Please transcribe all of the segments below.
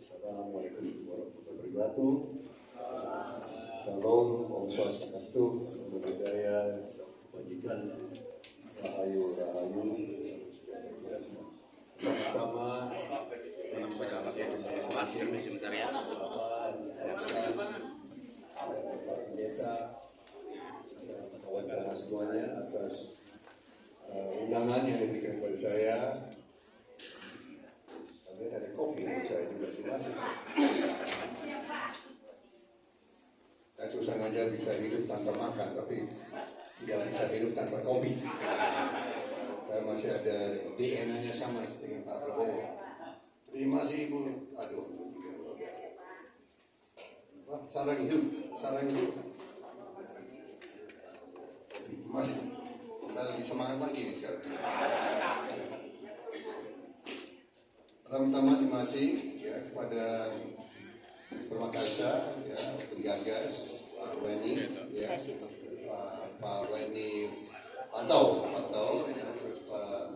Assalamualaikum warahmatullahi wabarakatuh. Shalom, Om Swastiastu, Namo Buddhaya, Salam Kebajikan, Rahayu, Rahayu, Pertama, kawan-kawan semuanya atas undangan yang diberikan kepada saya. Ada kopi untuk saya juga, terima kasih. Saya susah aja bisa hidup tanpa makan, tapi tidak bisa hidup tanpa kopi. Saya masih ada DNA-nya sama dengan Pak Prabowo. Terima kasih Ibu. Aduh, wah, sarang hidup. Masih, saya lebih semangat lagi nih sekarang. Pertama terima kasih ya kepada Permakasa, ya, Bergagas, Pak Weni, ya, Pak Weni Pantau, ya, terus Pak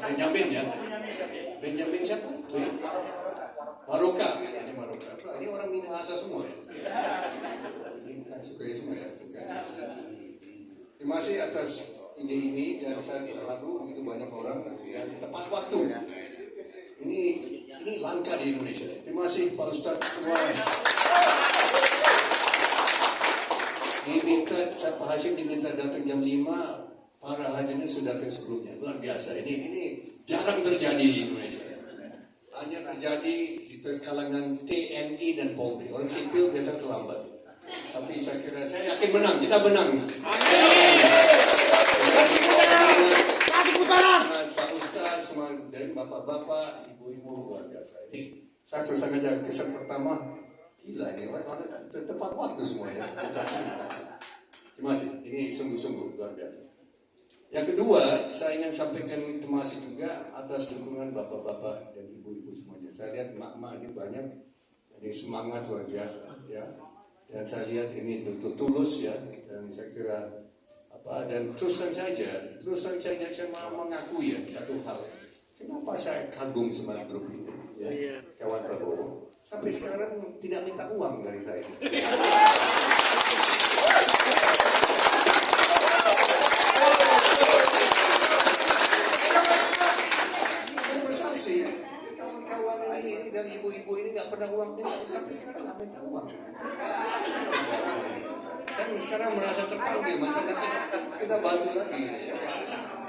Benjamin ya, Benjamin siapa? Maroka, ini orang Minahasa semua ya, ini kan suka semua ya. Terima kasih atas ide ini dan saya ragu begitu banyak orang yang tepat waktu. Ini langka di Indonesia. Terima kasih Pak Ustadz semua. Pak Hashim diminta datang jam 5, para hadirin sudah datang sebelumnya. Luar biasa. Ini jarang terjadi di Indonesia. Hanya terjadi di kalangan TNI dan Polri. Orang sipil biasa terlambat. Tapi saya yakin menang. Kita menang. Pak Ustaz, semua dari bapak-bapak, ibu-ibu luar biasa. Ini saya terus saja kesan pertama, gila ini tepat waktu semuanya. Terima kasih. Ini sungguh-sungguh luar biasa. Yang kedua, saya ingin sampaikan terima kasih juga atas dukungan bapak-bapak dan ibu-ibu semuanya. Saya lihat mak-mak ini banyak, ini semangat luar biasa, ya. Dan saya lihat ini betul tulus ya, dan saya kira dan terus saja saya mau mengakui ya satu hal. Kenapa saya kagum sama grup ini, ya, kawan Prabowo. Sampai sekarang tidak minta uang dari saya. Bersaksi, kawan-kawan ini dan ibu-ibu ini nggak pernah uang ini, sampai sekarang nggak minta uang. Saya sekarang merasa terpanggil, masyarakat kita bantu lagi, ya.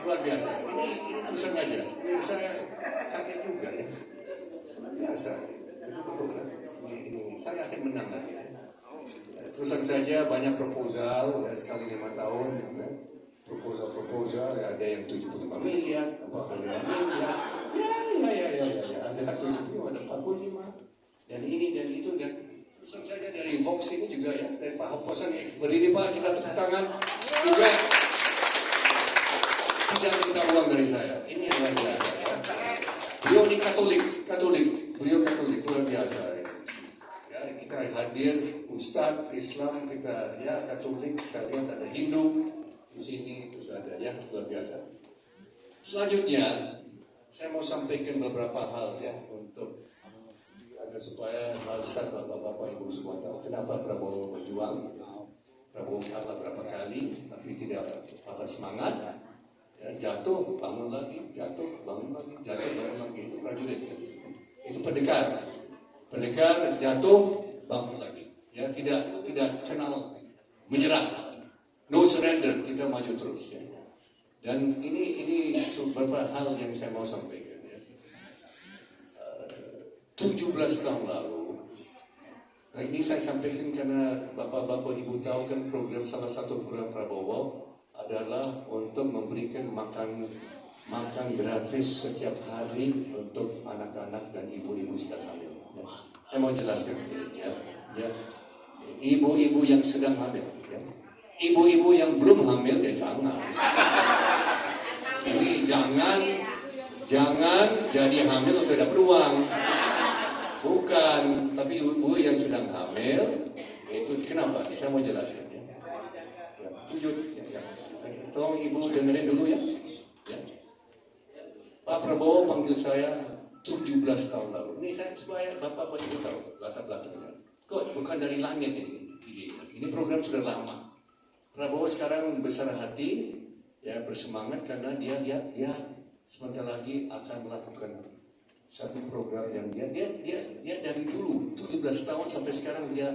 Luar biasa. Ini sengaja. Ini saya kaget juga ya. Luar biasa. Betul kan? Ini saya akan menang lagi. Ya. Terusan saja banyak proposal ya, sekali 5 tahun. Ya. Proposal ada yang 75 miliar, 45 miliar. Ya. Ada 75, ada 45. Dan ini dan itu dan terus saja dari Vox ini juga ya, dari Pak Hoposan yang berdiri Pak, kita tepuk tangan juga tidak minta uang dari saya. Ini yang luar biasa ya. Beliau ini beliau Katolik luar biasa ya. Kita hadir Ustadz Islam, kita ya Katolik, saya lihat ada Hindu di sini, terus ada ya luar biasa. Selanjutnya saya mau sampaikan beberapa hal ya untuk supaya Ustaz, bapak-bapak, ibu semua tahu kenapa Prabowo berjuang. Prabowo kalah berapa kali, tapi tidak patah semangat. Ya, jatuh, bangun lagi, jatuh, bangun lagi. Itu prajurit. Ya. Itu pendekar, jatuh, bangun lagi. Ya, tidak kenal menyerah. No surrender, kita maju terus. Ya. Dan ini beberapa hal yang saya mau sampaikan. 17 tahun lalu. Nah ini saya sampaikan karena bapak-bapak ibu tahu kan salah satu program Prabowo adalah untuk memberikan makan gratis setiap hari untuk anak-anak dan ibu-ibu sedang hamil. Nah, saya mau jelaskan ini ya. Ibu-ibu yang sedang hamil, ya. Ibu-ibu yang belum hamil ya jangan. Jadi jangan jadi hamil untuk dapat uang. Bukan, tapi ibu yang sedang hamil itu kenapa? Saya mau jelaskan ya. Tolong ibu dengerin dulu ya. Prabowo panggil saya 17 tahun lalu. Ini saya supaya Bapak Ibu tahu latar belakangnya. Kok bukan dari langit ini? Ini program sudah lama. Prabowo sekarang besar hati, ya bersemangat karena dia lihat dia sebentar lagi akan melakukan satu program yang dia dari dulu 17 tahun sampai sekarang dia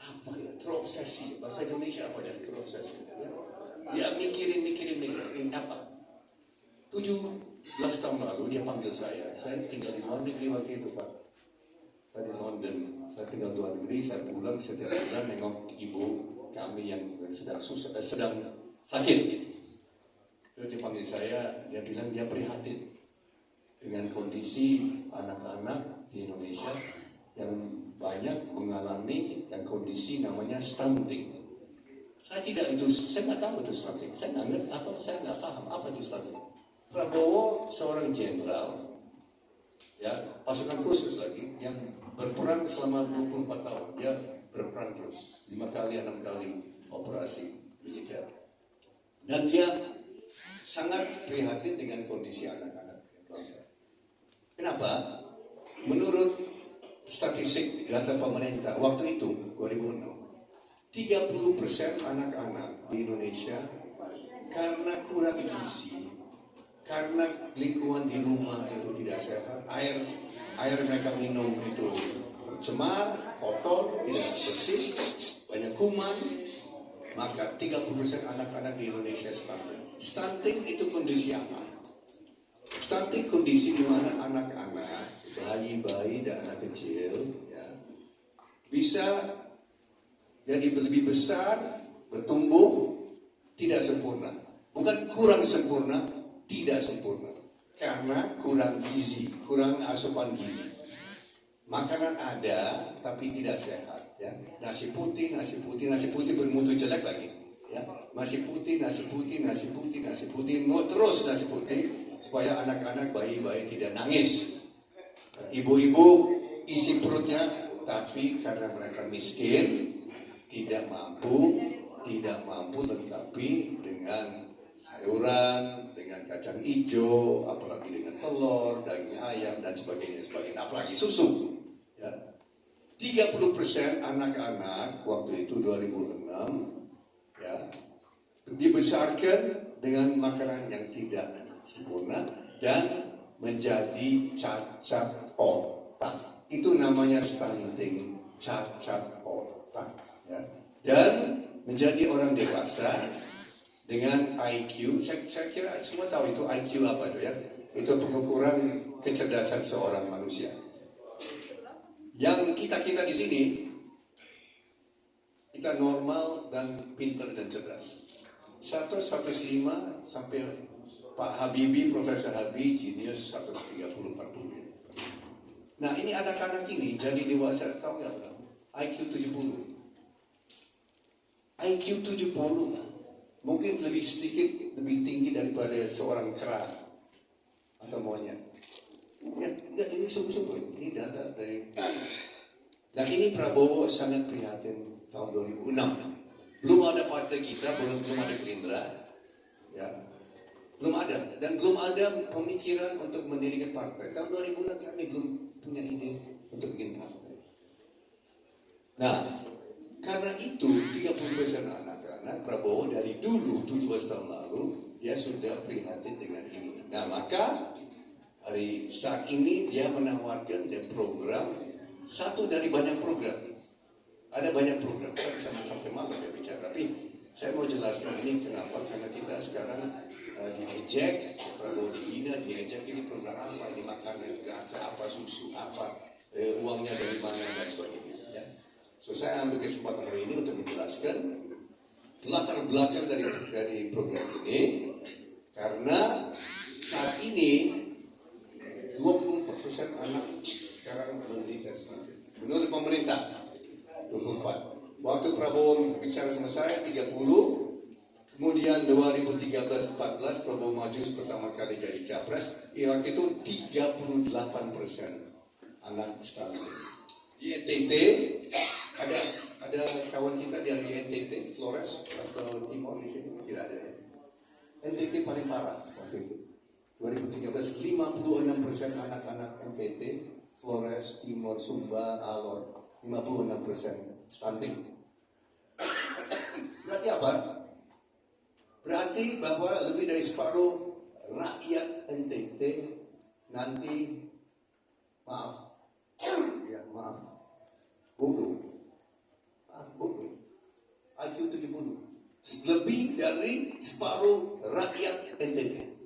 apa ya, terobsesi. Bahasa Indonesia apa ya, terobsesi. Ya mikirin apa. 17 tahun lalu dia panggil saya tinggal di luar negeri waktu itu Pak. Saya di London, saya tinggal di luar negeri, saya pulang setiap bulan nengok ibu kami yang sedang sakit. Terus dia panggil saya, dia bilang dia prihatin dengan kondisi anak-anak di Indonesia yang banyak mengalami yang kondisi namanya stunting. Saya nggak tahu itu stunting. Saya nggak ngerti apa, saya nggak paham apa itu stunting. Prabowo seorang jenderal, ya pasukan khusus lagi yang berperang selama 24 tahun. Dia berperang terus 5 kali 6 kali operasi militer. Dan dia sangat prihatin dengan kondisi anak-anak bangsa. Kenapa? Menurut statistik data pemerintah waktu itu 2006, 30% anak-anak di Indonesia karena kurang gizi, karena lingkungan di rumah itu tidak sehat, air mereka minum itu cemar, kotor, tidak bersih, banyak kuman, maka 30% anak-anak di Indonesia stunting. Stunting itu kondisi apa? Stunting kondisi di mana anak-anak, bayi-bayi dan anak kecil, ya, bisa jadi lebih besar, bertumbuh, tidak sempurna. Bukan kurang sempurna, tidak sempurna. Karena kurang gizi, kurang asupan gizi. Makanan ada, tapi tidak sehat. Ya. Nasi putih bermutu jelek lagi. Ya. Nasi putih, mau terus nasi putih, supaya anak-anak, bayi-bayi tidak nangis. Ibu-ibu isi perutnya, tapi karena mereka miskin, tidak mampu lengkapi dengan sayuran, dengan kacang hijau, apalagi dengan telur, daging ayam dan sebagainya, apalagi susu. Ya. 30% anak-anak waktu itu 2006 ya, dibesarkan dengan makanan yang tidak sempurna dan menjadi cacat otak. Itu namanya stunting, cacat otak. Ya. Dan menjadi orang dewasa dengan IQ, saya kira semua tahu itu IQ apa itu ya. Itu pengukuran kecerdasan seorang manusia. Yang kita di sini, kita normal dan pintar dan cerdas. 105 sampai Pak Habibie, Profesor Habibie, jenius 130-40. Nah ini anak-anak ini jadi dewasa, tahu nggak? IQ 70. IQ 70 mungkin lebih sedikit, lebih tinggi daripada seorang kera atau monyet. Ya, ini sungguh-sungguh, ini data dari. Dan ini Prabowo sangat prihatin tahun 2006. Belum ada partai kita, belum ada Gerindra, ya, belum ada, dan belum ada pemikiran untuk mendirikan partai. Tahun 2006 kami belum punya ide untuk bikin partai. Nah, karena itu 30% anak-anak Prabowo dari dulu 17 tahun lalu dia sudah prihatin dengan ini. Nah maka hari saat ini dia menawarkan program, satu dari banyak program. Ada banyak program, saya bisa sampai malam ya bicara, tapi saya mau jelaskan ini kenapa, karena kita sekarang diejek, Prabowo dihina, diejek, ini program apa, ini makanan, apa, susu, apa, uangnya dari mana dan sebagainya. Ya. So saya ambil kesempatan hari ini untuk menjelaskan latar belakang dari program ini, karena saat ini 24% anak sekarang menderita stunting. Menurut pemerintah 24. Waktu Prabowo bicara sama saya 30, kemudian 2013-14 Prabowo maju pertama kali jadi capres, waktu itu 38% anak stunting. Di NTT ada kawan kita dari NTT, Flores atau Timor di sini, tidak ada ya. NTT paling parah waktu itu, 2013-14. Terus 56% anak-anak NTT, Flores, Timor, Sumba, Alor, 56% stunting. Berarti apa? Berarti bahwa lebih dari separuh rakyat NTT nanti bodoh. IQ 70. Lebih dari separuh rakyat NTT.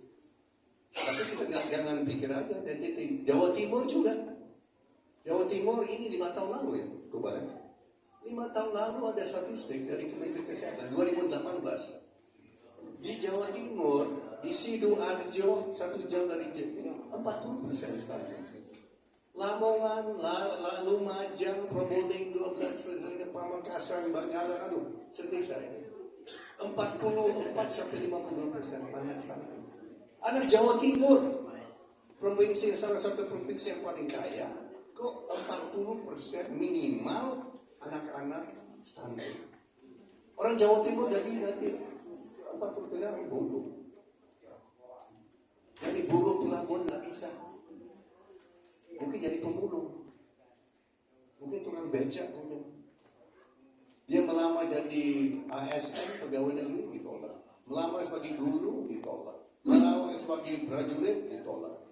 Tapi kita jangan pikir aja NTT. Jawa Timur juga. Jawa Timur ini 5 tahun lalu ya, kemarin. 5 tahun lalu ada statistik dari Kementerian Kesehatan 2018. Di Jawa Timur, di Sidoarjo 1 jam dari Jakarta 40% sekarang. Lamongan, Lumajang, Probolinggo, Pamekasan, Banyuwangi, sedesa ini 44-52% anak stunting. Anak Jawa Timur, provinsi salah satu provinsi yang paling kaya, kok 40% minimal anak-anak stunting. Orang Jawa Timur jadi nanti 40% orang bodoh. Jadi buruh pelabuhan nggak bisa. Mungkin jadi pemulung, mungkin tukang becak, mungkin dia melamar jadi ASN, pegawai negeri, ditolak. Melamar sebagai guru, ditolak. Melamar sebagai prajurit, ditolak.